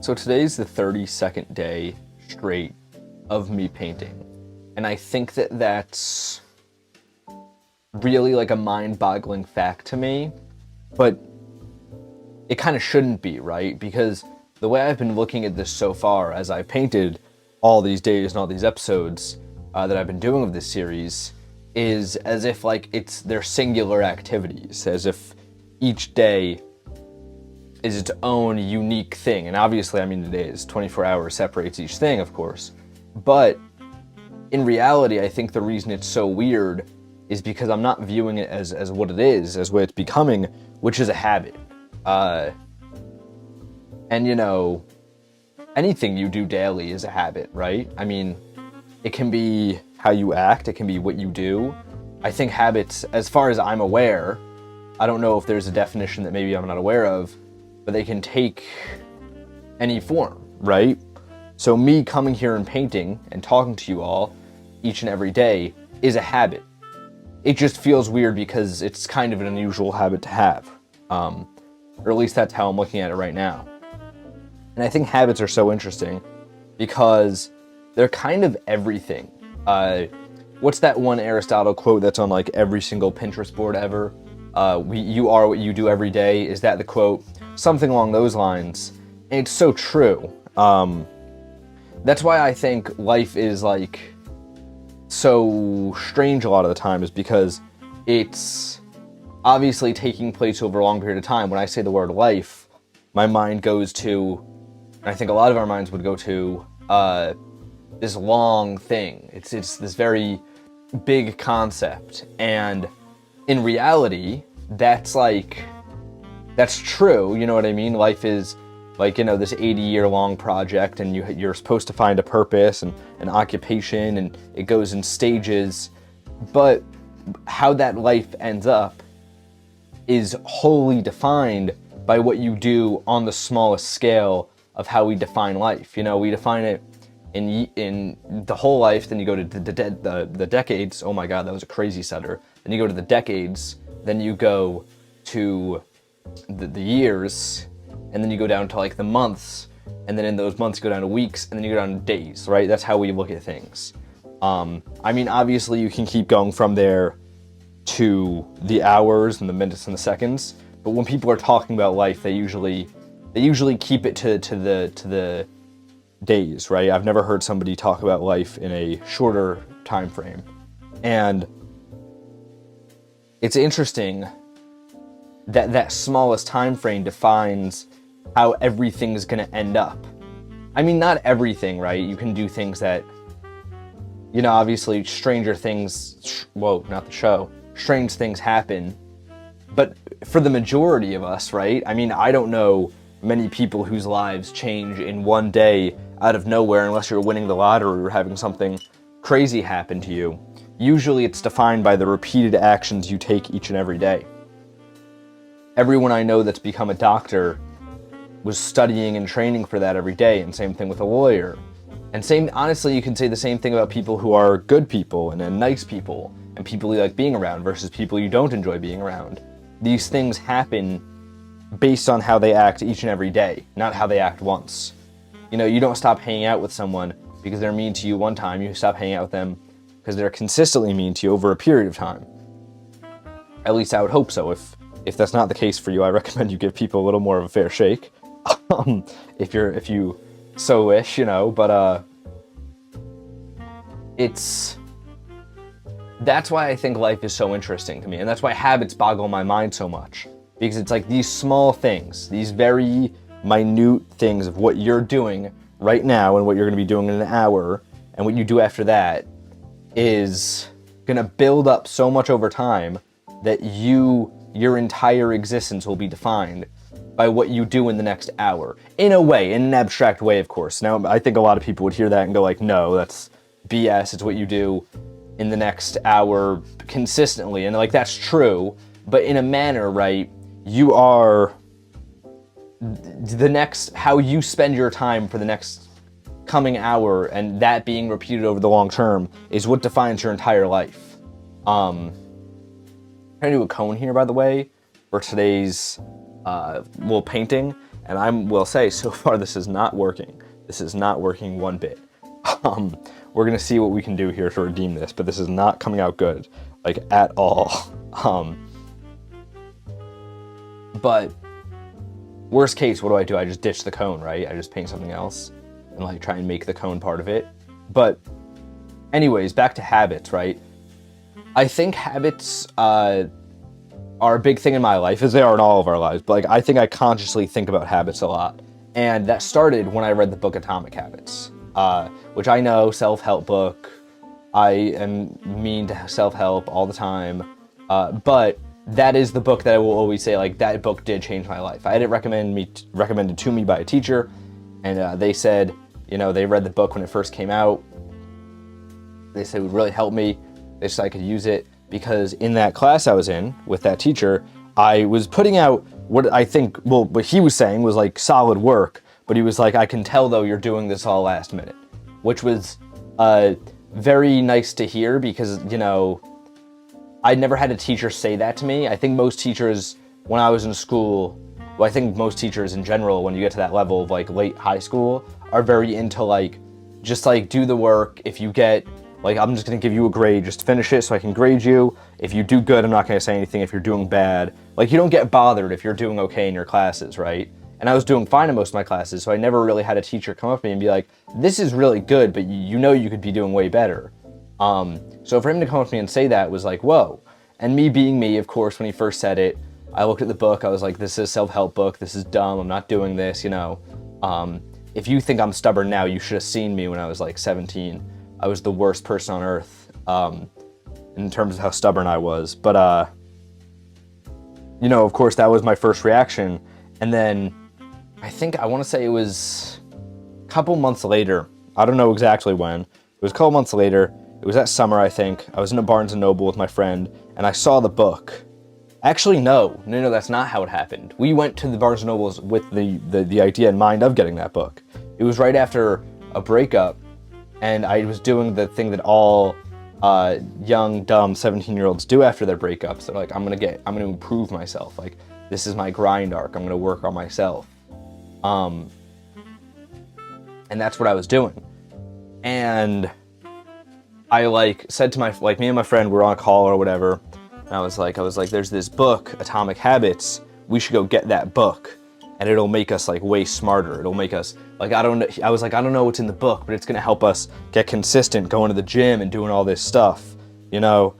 So today's the 32nd day straight of me painting. And I think that that's really like a mind-boggling fact to me, but it kind of shouldn't be, right? Because the way I've been looking at this so far as I painted all these days and all these episodes that I've been doing of this series is as if like they're singular activities, as if each day is its own unique thing. And obviously, I mean, it is. 24 hours separates each thing, of course. But in reality, I think the reason it's so weird is because I'm not viewing it as what it is, as what it's becoming, which is a habit. And you know, anything you do daily is a habit, right? I mean, it can be how you act, it can be what you do. I think habits, as far as I'm aware, I don't know if there's a definition that maybe I'm not aware of, but they can take any form, right? So me coming here and painting and talking to you all each and every day is a habit. It just feels weird because it's kind of an unusual habit to have. Or at least that's how I'm looking at it right now. And I think habits are so interesting because they're kind of everything. What's that one Aristotle quote that's on like every single Pinterest board ever? You are what you do every day. Is that the quote? Something along those lines. And it's so true. That's why I think life is like so strange a lot of the time, is because it's obviously taking place over a long period of time. When I say the word life, my mind goes to, and I think a lot of our minds would go to, this long thing. It's this very big concept. And in reality, that's true, you know what I mean? Life is like, you know, this 80-year long project, and you're supposed to find a purpose and an occupation, and it goes in stages. But how that life ends up is wholly defined by what you do on the smallest scale of how we define life. You know, we define it in the whole life, then you go to the decades. Oh my God, that was a crazy stutter. Then you go to the decades, then you go to the years, and then you go down to like the months, and then in those months you go down to weeks, and then you go down to days, right? That's how we look at things. I mean, obviously you can keep going from there to the hours and the minutes and the seconds, but when people are talking about life, they usually keep it to the days, right? I've never heard somebody talk about life in a shorter time frame. And it's interesting that smallest time frame defines how everything's gonna end up. I mean, not everything, right? You can do things that, you know, obviously Stranger Things, whoa, not the show, strange things happen. But for the majority of us, right? I mean, I don't know many people whose lives change in one day out of nowhere unless you're winning the lottery or having something crazy happen to you. Usually it's defined by the repeated actions you take each and every day. Everyone I know that's become a doctor was studying and training for that every day, and same thing with a lawyer. And honestly, you can say the same thing about people who are good people and nice people and people you like being around versus people you don't enjoy being around. These things happen based on how they act each and every day, not how they act once. You know, you don't stop hanging out with someone because they're mean to you one time. You stop hanging out with them because they're consistently mean to you over a period of time. At least I would hope so. If that's not the case for you, I recommend you give people a little more of a fair shake. If you so wish, you know, but that's why I think life is so interesting to me, and that's why habits boggle my mind so much, because it's like these small things, these very minute things of what you're doing right now and what you're going to be doing in an hour and what you do after that is going to build up so much over time that your entire existence will be defined by what you do in the next hour. In a way, in an abstract way, of course. Now, I think a lot of people would hear that and go like, no, that's BS. It's what you do in the next hour consistently. And like, that's true. But in a manner, right, you are how you spend your time for the next coming hour, and that being repeated over the long term is what defines your entire life. I'm trying to do a cone here, by the way, for today's little painting, And I will say, so far, this is not working. This is not working one bit. We're going to see what we can do here to redeem this, but this is not coming out good, like, at all. But worst case, what do? I just ditch the cone, right? I just paint something else and, like, try and make the cone part of it. But anyways, back to habits, right? I think habits are a big thing in my life, as they are in all of our lives, but, like, I think I consciously think about habits a lot. And that started when I read the book Atomic Habits, which I know, self-help book. I am mean to self-help all the time, but that is the book that I will always say, like, that book did change my life. I had it recommended to me by a teacher, and they said, you know, they read the book when it first came out. They said it would really help me. They said I could use it because in that class I was in with that teacher, I was putting out what I think, well, what he was saying was, like, solid work, but he was like, I can tell, though, you're doing this all last minute, which was very nice to hear because, you know, I'd never had a teacher say that to me. I think most teachers, when I was in school, well, I think most teachers in general, when you get to that level of, like, late high school, are very into, like, just, like, do the work. If you get, like, I'm just going to give you a grade, just finish it so I can grade you. If you do good, I'm not going to say anything if you're doing bad. Like, you don't get bothered if you're doing okay in your classes, right? And I was doing fine in most of my classes, so I never really had a teacher come up to me and be like, this is really good, but you know you could be doing way better. So for him to come up to me and say that was like, whoa. And me being me, of course, when he first said it, I looked at the book, I was like, this is a self-help book, this is dumb, I'm not doing this, you know. If you think I'm stubborn now, you should have seen me when I was, like, 17. I was the worst person on earth, in terms of how stubborn I was. But, you know, of course, that was my first reaction. And then I want to say it was a couple months later. I don't know exactly when. It was a couple months later. It was that summer, I think. I was in a Barnes & Noble with my friend, and I saw the book. Actually, no, that's not how it happened. We went to the Barnes & Nobles with the idea in mind of getting that book. It was right after a breakup, and I was doing the thing that all young, dumb 17-year-olds do after their breakups. They're like, I'm gonna improve myself. Like, this is my grind arc. I'm gonna work on myself. And that's what I was doing. And I, like, said to me and my friend were on a call or whatever, and I was like, there's this book, Atomic Habits. We should go get that book, and it'll make us, like, way smarter. It'll make us, like, I don't know what's in the book, but it's gonna help us get consistent, going to the gym and doing all this stuff, you know?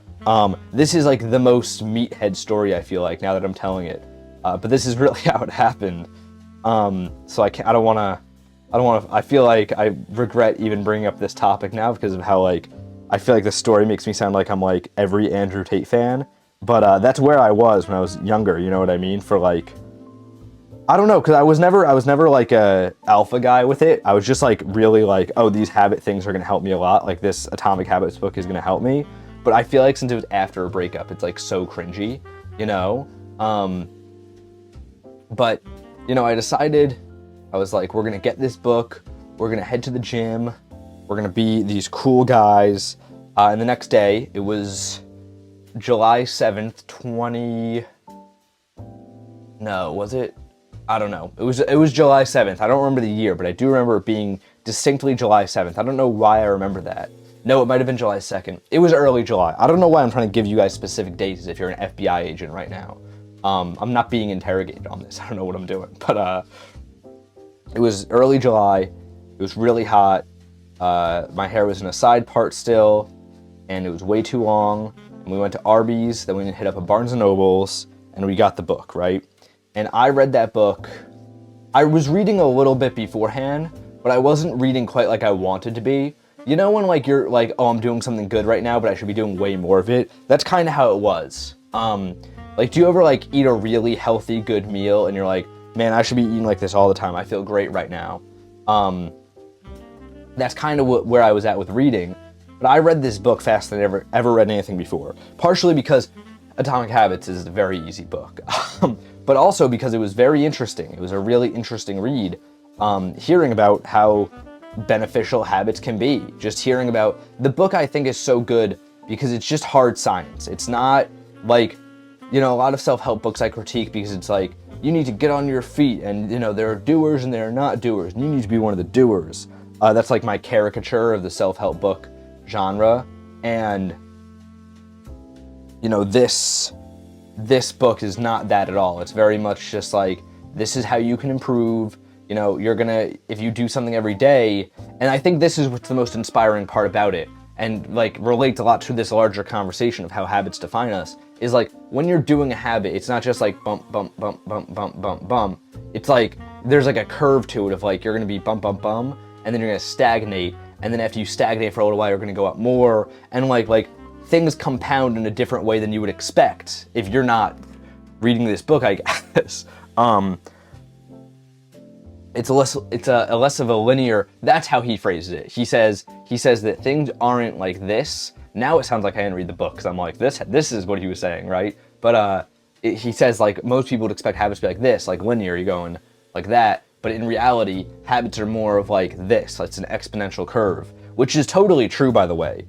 This is, like, the most meathead story, I feel like, now that I'm telling it. But this is really how it happened. So I feel like I regret even bringing up this topic now because of how, like, I feel like this story makes me sound like I'm, like, every Andrew Tate fan. But that's where I was when I was younger, you know what I mean? For, like, I don't know, because I was never like a alpha guy with it. I was just, like, really like, oh, these habit things are gonna help me a lot. Like, this Atomic Habits book is gonna help me. But I feel like since it was after a breakup, it's, like, so cringy, you know? But, you know, I decided, I was like, we're gonna get this book, we're gonna head to the gym, we're gonna be these cool guys. And the next day, it was July 7th, was it? I don't know. It was July 7th. I don't remember the year, but I do remember it being distinctly July 7th. I don't know why I remember that. No, it might have been July 2nd. It was early July. I don't know why I'm trying to give you guys specific dates if you're an FBI agent right now. I'm not being interrogated on this. I don't know what I'm doing. But it was early July. It was really hot. My hair was in a side part still, and it was way too long. And we went to Arby's, then we hit up a Barnes & Noble's, and we got the book, right? And I read that book. I was reading a little bit beforehand, but I wasn't reading quite like I wanted to be. You know when, like, you're like, oh, I'm doing something good right now, but I should be doing way more of it? That's kind of how it was. Like, do you ever, like, eat a really healthy, good meal, and you're like, man, I should be eating like this all the time. I feel great right now. That's kind of where I was at with reading. But I read this book faster than I ever read anything before. Partially because Atomic Habits is a very easy book. But also because it was very interesting. It was a really interesting read. Hearing about how beneficial habits can be. Just hearing about... The book, I think, is so good because it's just hard science. It's not like, you know, a lot of self-help books I critique because it's like, you need to get on your feet, and there are doers and there are not doers, and you need to be one of the doers. That's like my caricature of the self-help book genre. And this book is not that at all. It's very much just like, this is how you can improve. If you do something every day, and I think this is what's the most inspiring part about it, and like relates a lot to this larger conversation of how habits define us, is like, when you're doing a habit, it's not just like bump, bump, bump, bump, bump, bump, bump. It's like, there's like a curve to it of like, you're gonna be bump, bump, bump, and then you're gonna stagnate, and then after you stagnate for a little while, you're gonna go up more, and like things compound in a different way than you would expect if you're not reading this book, I guess. It's a less of a linear. That's how he phrases it. He says that things aren't like this. Now it sounds like I didn't read the book, because I'm like, this is what he was saying, right? But he says like, most people would expect habits to be like this, like linear, you're going like that. But in reality, habits are more of like this. It's an exponential curve, which is totally true, by the way.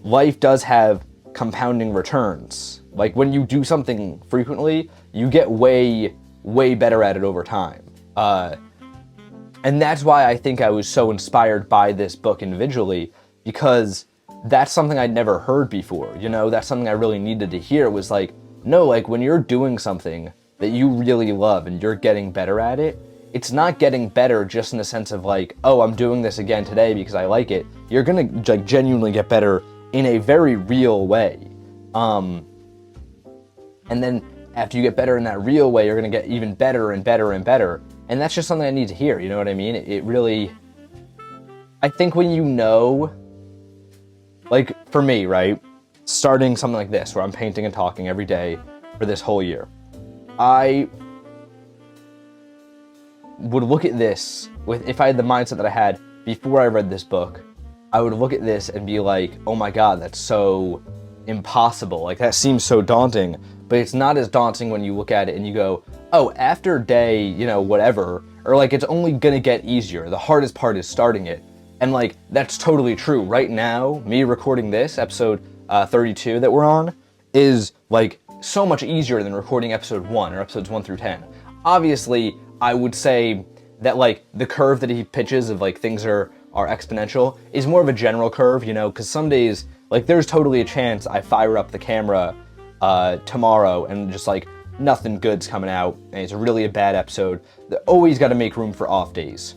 Life does have compounding returns. Like, when you do something frequently, you get way, way better at it over time. And that's why I think I was so inspired by this book individually, because that's something I'd never heard before. That's something I really needed to hear, was like, no, like when you're doing something that you really love and you're getting better at it, it's not getting better just in the sense of like, oh, I'm doing this again today because I like it. You're gonna like genuinely get better in a very real way. And then after you get better in that real way, you're gonna get even better and better and better. And that's just something I need to hear, you know what I mean? It really, I think when like for me, right, starting something like this, where I'm painting and talking every day for this whole year, I would look at this if I had the mindset that I had before I read this book, I would look at this and be like, oh my God, that's so impossible. Like, that seems so daunting, but it's not as daunting when you look at it and you go, oh, after day, whatever, or like, it's only gonna get easier. The hardest part is starting it. And like, that's totally true. Right now, me recording this, episode 32 that we're on, is like so much easier than recording episode 1 or episodes 1 through 10. Obviously, I would say that like the curve that he pitches of like things are exponential is more of a general curve, because some days, like, there's totally a chance I fire up the camera tomorrow and just like nothing good's coming out and it's really a bad episode. They always got to make room for off days.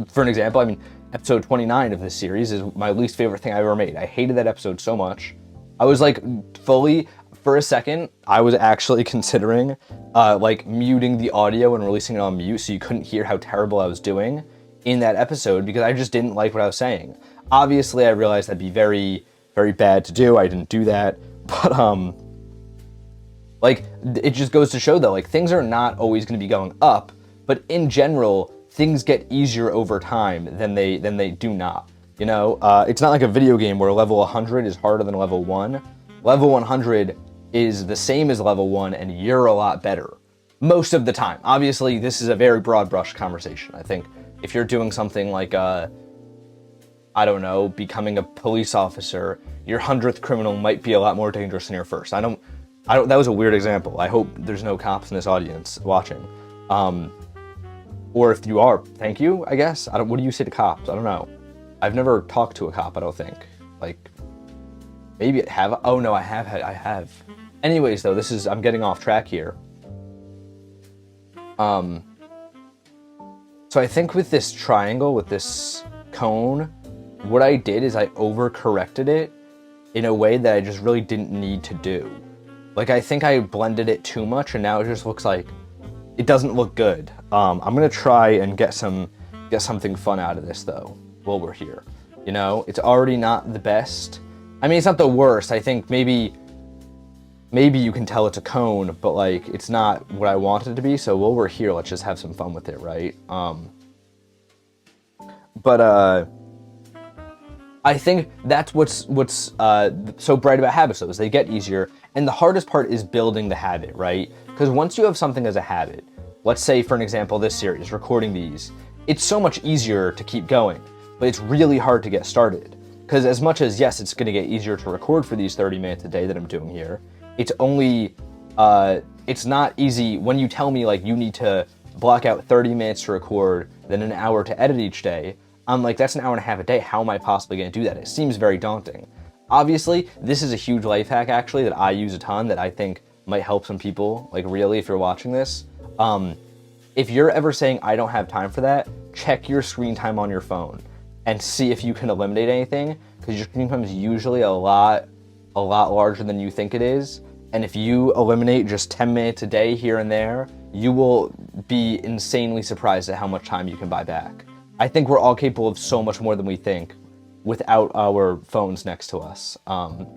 For an example, I mean, episode 29 of this series is my least favorite thing I ever made. I hated that episode so much. I was like for a second, I was actually considering like muting the audio and releasing it on mute so you couldn't hear how terrible I was doing in that episode, because I just didn't like what I was saying. Obviously, I realized that'd be very, very bad to do. I didn't do that, but like, it just goes to show that like things are not always going to be going up, but in general, things get easier over time than they do not. It's not like a video game where level 100 is harder than level 1. Level 100 is the same as level 1, and you're a lot better most of the time. Obviously, this is a very broad brush conversation. I think if you're doing something like I don't know, becoming a police officer, your 100th criminal might be a lot more dangerous than your first. I don't, that was a weird example. I hope there's no cops in this audience watching. Or if you are, thank you, I guess. What do you say to cops? I don't know. I've never talked to a cop, I don't think. Like, maybe I have. Oh no, I have. Anyways though, I'm getting off track here. So I think with this triangle, with this cone, what I did is I overcorrected it in a way that I just really didn't need to do. Like, I think I blended it too much and now it just looks like, it doesn't look good. I'm gonna try and get something fun out of this though, while we're here. It's already not the best. I mean, it's not the worst. I think maybe you can tell it's a cone, but like, it's not what I want it to be. So while we're here, let's just have some fun with it, right? I think that's what's so bright about habits though, is they get easier. And the hardest part is building the habit, right? Because once you have something as a habit, let's say for an example, this series, recording these, it's so much easier to keep going, but it's really hard to get started. Because as much as, yes, it's gonna get easier to record for these 30 minutes a day that I'm doing here, it's only it's not easy when you tell me like you need to block out 30 minutes to record, then an hour to edit each day. I'm like, that's an hour and a half a day. How am I possibly going to do that? It seems very daunting. Obviously, this is a huge life hack actually that I use a ton that I think might help some people, like really, if you're watching this. If you're ever saying, I don't have time for that, check your screen time on your phone and see if you can eliminate anything, because your screen time is usually a lot larger than you think it is. And if you eliminate just 10 minutes a day here and there, you will be insanely surprised at how much time you can buy back. I think we're all capable of so much more than we think without our phones next to us. And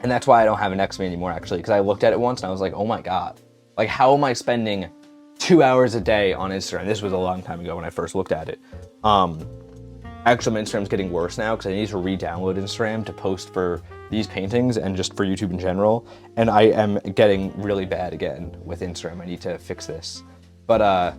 that's why I don't have an X-Me anymore, actually, because I looked at it once and I was like, oh my God, like how am I spending 2 hours a day on Instagram? This was a long time ago when I first looked at it. Actually, my Instagram's getting worse now because I need to re-download Instagram to post for these paintings and just for YouTube in general. And I am getting really bad again with Instagram. I need to fix this. But,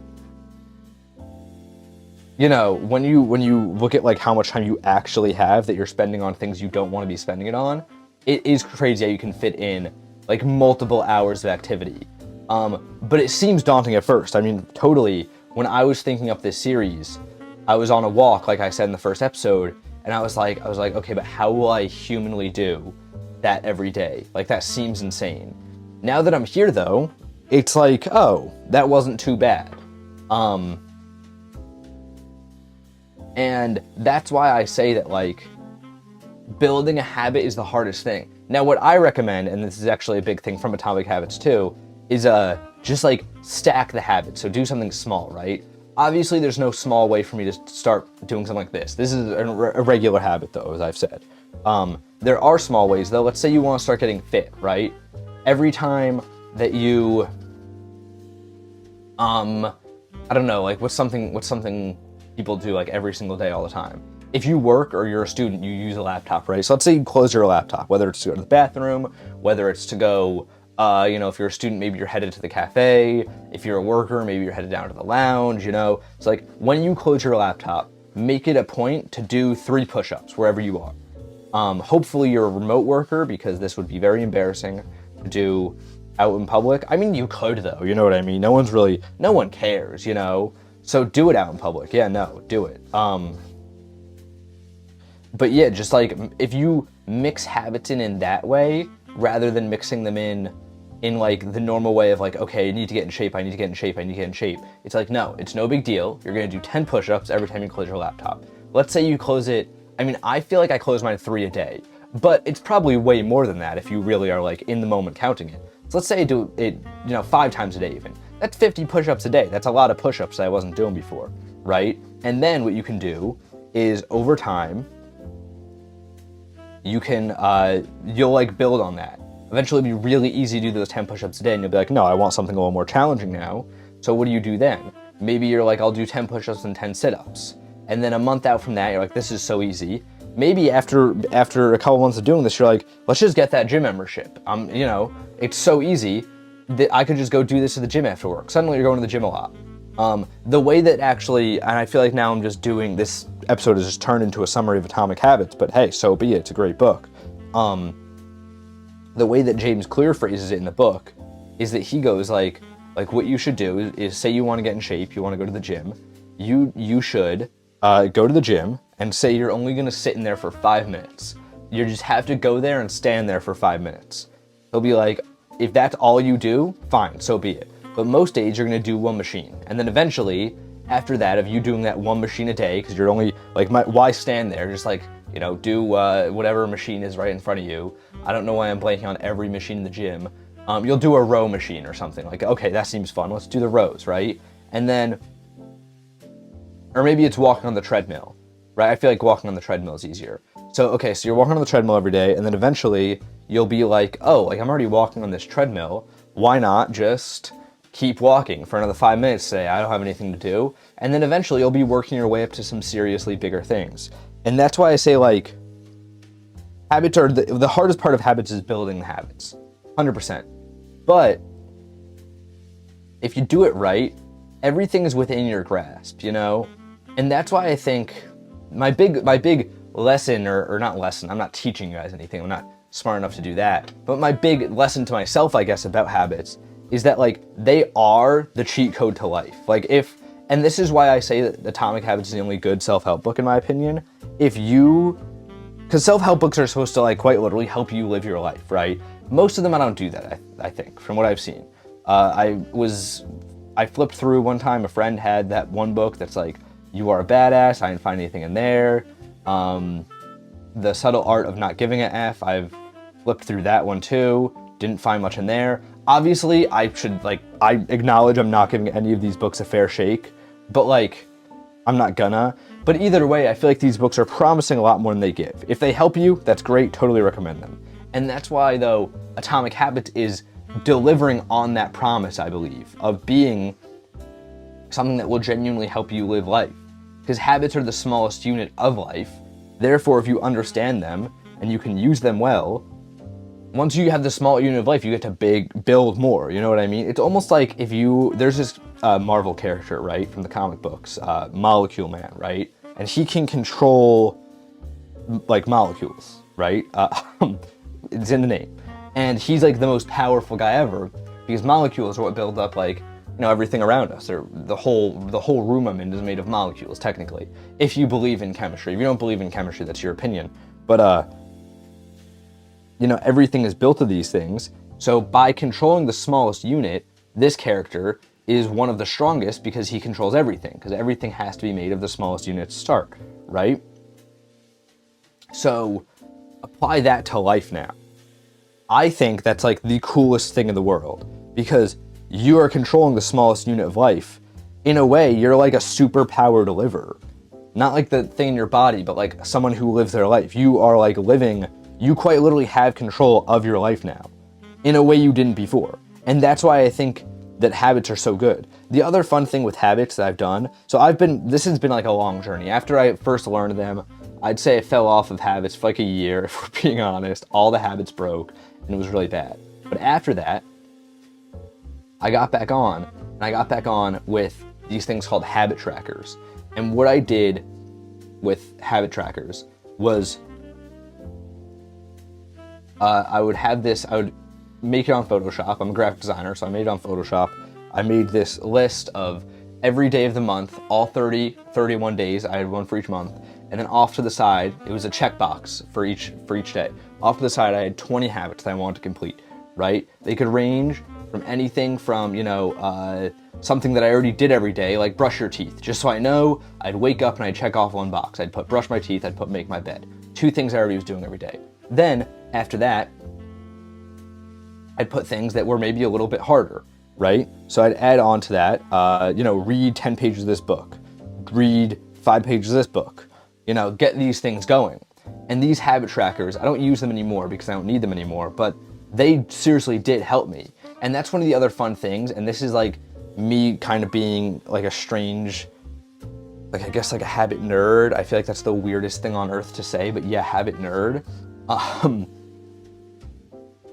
you know, when you look at like how much time you actually have that you're spending on things you don't want to be spending it on, it is crazy how you can fit in like multiple hours of activity. But it seems daunting at first. I mean, totally. When I was thinking up this series, I was on a walk, like I said in the first episode, and I was like, okay, but how will I humanly do that every day? Like, that seems insane. Now that I'm here, though, it's like, oh, that wasn't too bad. And that's why I say that, like, building a habit is the hardest thing. Now, what I recommend, and this is actually a big thing from Atomic Habits too, is just like stack the habits. So do something small, right? Obviously, there's no small way for me to start doing something like this. This is a regular habit, though, as I've said. There are small ways, though. Let's say you want to start getting fit, right? Every time that you, I don't know, like what's something people do like every single day all the time? If you work or you're a student, you use a laptop, right? So let's say you close your laptop, whether it's to go to the bathroom, whether it's to go, you know, if you're a student, maybe you're headed to the cafe. If you're a worker, maybe you're headed down to the lounge, you know. It's like when you close your laptop, make it a point to do 3 push-ups wherever you are. Hopefully you're a remote worker, because this would be very embarrassing to do out in public. I mean, you could though, you know what I mean? No one cares, you know? So do it out in public. Yeah, no, do it. But yeah, just like if you mix habits in that way, rather than mixing them in like the normal way of like, okay, I need to get in shape, I need to get in shape, I need to get in shape. It's like, no, it's no big deal. You're gonna do 10 push-ups every time you close your laptop. Let's say you close it, I mean, I feel like I close mine 3 a day, but it's probably way more than that if you really are like in the moment counting it. So let's say I do it, you know, 5 times a day even. That's 50 push-ups a day. That's a lot of push-ups that I wasn't doing before, right? And then what you can do is over time, you can, you'll like build on that. Eventually it'll be really easy to do those 10 push-ups a day, and you'll be like, no, I want something a little more challenging now. So what do you do then? Maybe you're like, I'll do 10 push-ups and 10 sit-ups. And then a month out from that, you're like, this is so easy. Maybe after a couple months of doing this, you're like, let's just get that gym membership. You know, it's so easy that I could just go do this at the gym after work. Suddenly you're going to the gym a lot. The way that actually, and I feel like now I'm just doing, this episode has just turned into a summary of Atomic Habits, but hey, so be it, it's a great book. The way that James Clear phrases it in the book is that he goes like what you should do is say you want to get in shape, you want to go to the gym, you should go to the gym and say you're only going to sit in there for 5 minutes. You just have to go there and stand there for 5 minutes. He'll be like, if that's all you do, fine, so be it. But most days you're going to do 1 machine. And then eventually, after that, of you doing that 1 machine a day, because you're only, like, why stand there? Just like, you know, do whatever machine is right in front of you. I don't know why I'm blanking on every machine in the gym. You'll do a row machine or something. Like, okay, that seems fun. Let's do the rows, right? And then, or maybe it's walking on the treadmill, right? I feel like walking on the treadmill is easier. So, okay, so you're walking on the treadmill every day, and then eventually you'll be like, oh, like I'm already walking on this treadmill. Why not just keep walking for another 5 minutes today? I don't have anything to do. And then eventually you'll be working your way up to some seriously bigger things. And that's why I say, like, habits are, the hardest part of habits is building the habits, 100%. But if you do it right, everything is within your grasp, you know? And that's why I think my big lesson, or not lesson, I'm not teaching you guys anything, I'm not smart enough to do that. But my big lesson to myself, I guess, about habits is that like they are the cheat code to life. Like and this is why I say that Atomic Habits is the only good self-help book in my opinion. Because self-help books are supposed to like quite literally help you live your life, right? Most of them I don't do that, I think, from what I've seen. I flipped through one time, a friend had that one book that's like, You Are a Badass, I didn't find anything in there. The Subtle Art of Not Giving a F, I've flipped through that one too, didn't find much in there. Obviously, I acknowledge I'm not giving any of these books a fair shake, but like, I'm not gonna. But either way, I feel like these books are promising a lot more than they give. If they help you, that's great, totally recommend them. And that's why, though, Atomic Habits is delivering on that promise, I believe, of being something that will genuinely help you live life. Because habits are the smallest unit of life. Therefore, if you understand them and you can use them well, once you have the small unit of life, you get to build more, you know what I mean? It's almost like there's this Marvel character, right, from the comic books, Molecule Man, right? And he can control, like, molecules, right? It's in the name. And he's, like, the most powerful guy ever, because molecules are what build up, like, everything around us. The whole room I'm in is made of molecules, technically. If you believe in chemistry. If you don't believe in chemistry, that's your opinion. But, everything is built of these things. So by controlling the smallest unit, this character is one of the strongest because he controls everything, because everything has to be made of the smallest unit to start, right? So apply that to life now. I think that's like the coolest thing in the world, because you are controlling the smallest unit of life. In a way, you're like a superpower deliverer. Not like the thing in your body, but like someone who lives their life. You are like you quite literally have control of your life now, in a way you didn't before. And that's why I think that habits are so good. The other fun thing with habits that I've done, this has been like a long journey. After I first learned them, I'd say I fell off of habits for like a year, if we're being honest. All the habits broke, and it was really bad. But after that, I got back on, and I got back on with these things called habit trackers. And what I did with habit trackers was I would make it on Photoshop. I'm a graphic designer, so I made it on Photoshop. I made this list of every day of the month, all 31 days. I had one for each month. And then off to the side, it was a checkbox for each day. Off to the side, I had 20 habits that I wanted to complete, right? They could range from anything from, something that I already did every day, like brush your teeth. Just so I know, I'd wake up and I'd check off one box. I'd put brush my teeth, I'd put make my bed. 2 things I already was doing every day. Then, after that, I'd put things that were maybe a little bit harder, right? So I'd add on to that, read 10 pages of this book, read 5 pages of this book, get these things going. And these habit trackers, I don't use them anymore because I don't need them anymore, but they seriously did help me. And that's one of the other fun things, and this is like me kind of being like a strange, like I guess like a habit nerd. I feel like that's the weirdest thing on earth to say, but yeah, habit nerd.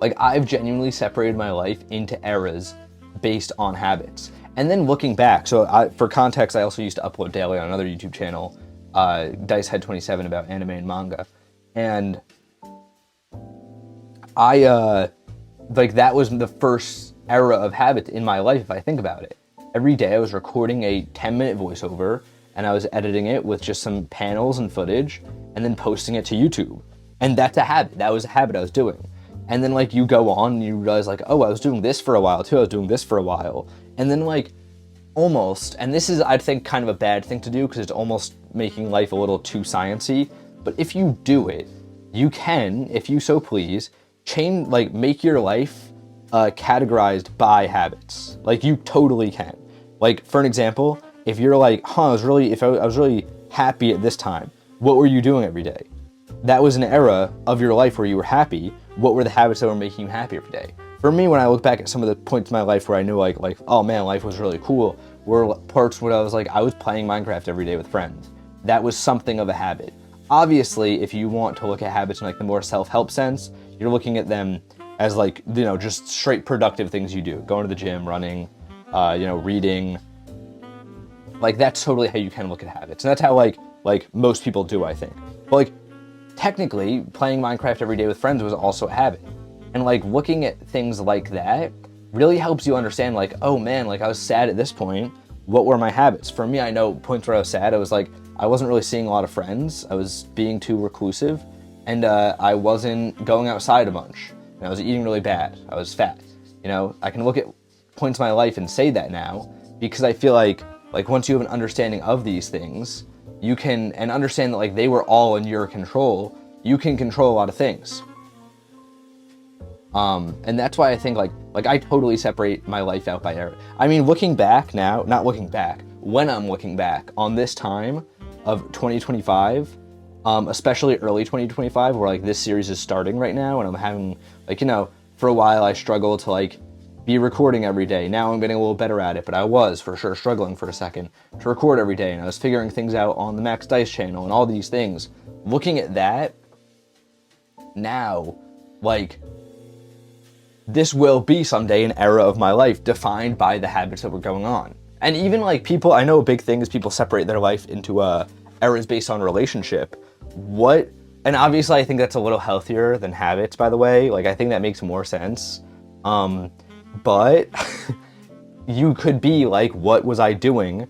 Like I've genuinely separated my life into eras based on habits. And then looking back, so for context, I also used to upload daily on another YouTube channel, DiceHead27, about anime and manga. And that was the first era of habit in my life, if I think about it. Every day I was recording a 10-minute voiceover, and I was editing it with just some panels and footage, and then posting it to YouTube. And that's a habit. That was a habit I was doing. And then you go on and you realize I was doing this for a while too. I was doing this for a while. And then almost, and this is, I think, kind of a bad thing to do because it's almost making life a little too sciencey. But if you do it, you can, if you so please, make your life categorized by habits. You totally can. For an example, if you're I was really happy at this time, what were you doing every day? That was an era of your life where you were happy. What were the habits that were making you happy every day? For me, when I look back at some of the points in my life where I knew oh man, life was really cool, were parts where I was playing Minecraft every day with friends. That was something of a habit. Obviously, if you want to look at habits in the more self-help sense, you're looking at them as just straight productive things you do. Going to the gym, running, reading. That's totally how you can look at habits. And that's how most people do, I think. But technically playing Minecraft every day with friends was also a habit. And like looking at things like that really helps you understand like, oh man, like I was sad at this point. What were my habits? For me, I know points where I was sad. I was like, I wasn't really seeing a lot of friends. I was being too reclusive, and I wasn't going outside a bunch. And I was eating really bad. I was fat. You know, I can look at points in my life and say that now because I feel like once you have an understanding of these things, you can, and understand that like they were all in your control, you can control a lot of things. And that's why I think like I totally separate my life out by era. I mean, looking back now, not looking back, when I'm looking back on this time of 2025, especially early 2025, where like this series is starting right now, and I'm having like, you know, for a while I struggled to like be recording every day. Now I'm getting a little better at it, but I was for sure struggling for a second to record every day, and I was figuring things out on the Max Dice channel and all these things. Looking at that now, like, this will be someday an era of my life defined by the habits that were going on. And even like people, I know a big thing is people separate their life into eras based on relationship. And obviously I think that's a little healthier than habits, by the way. Like I think that makes more sense. But you could be like, what was I doing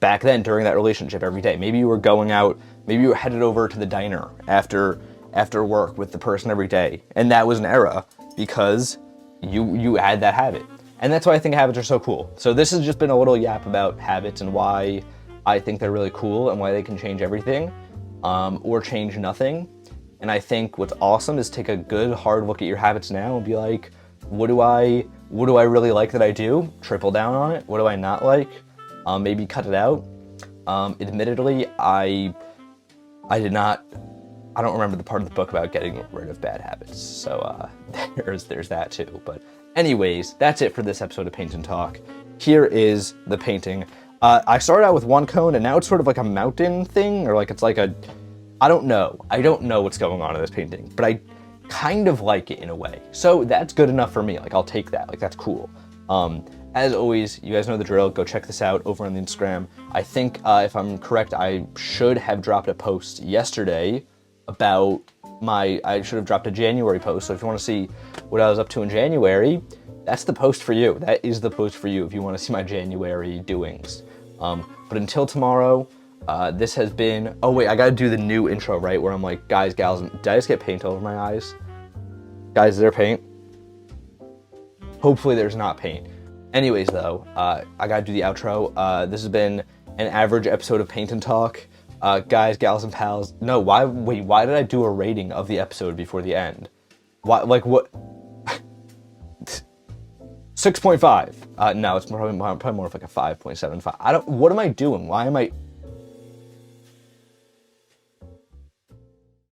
back then during that relationship every day? Maybe you were going out, maybe you were headed over to the diner after work with the person every day. And that was an era because you had that habit. And that's why I think habits are so cool. So this has just been a little yap about habits and why I think they're really cool and why they can change everything, or change nothing. And I think what's awesome is take a good hard look at your habits now and be like, what do I really like that I do? Triple down on it. What do I not like? Maybe cut it out. Admittedly, I don't remember the part of the book about getting rid of bad habits, so there's that too. But anyways, that's it for this episode of Paint and Talk. Here is the painting. I started out with one cone, and now it's sort of like a mountain thing, or like it's like a, I don't know what's going on in this painting, but I kind of like it in a way. So that's good enough for me. Like I'll take that. Like that's cool. As always, you guys know the drill. Go check this out over on the Instagram. I think if I'm correct, I should have dropped a post yesterday about I should have dropped a January post. So if you want to see what I was up to in January, that's the post for you. That is the post for you if you want to see my January doings. But until tomorrow, this has been, oh wait, I gotta do the new intro, right? Where I'm like, guys, gals, did I just get paint all over my eyes? Guys, is there paint? Hopefully there's not paint. Anyways though, I gotta do the outro. This has been an average episode of Paint and Talk. Guys, gals, and pals. No, why did I do a rating of the episode before the end? Why, like what? 6.5. No, it's probably more of like a 5.75. What am I doing? Why am I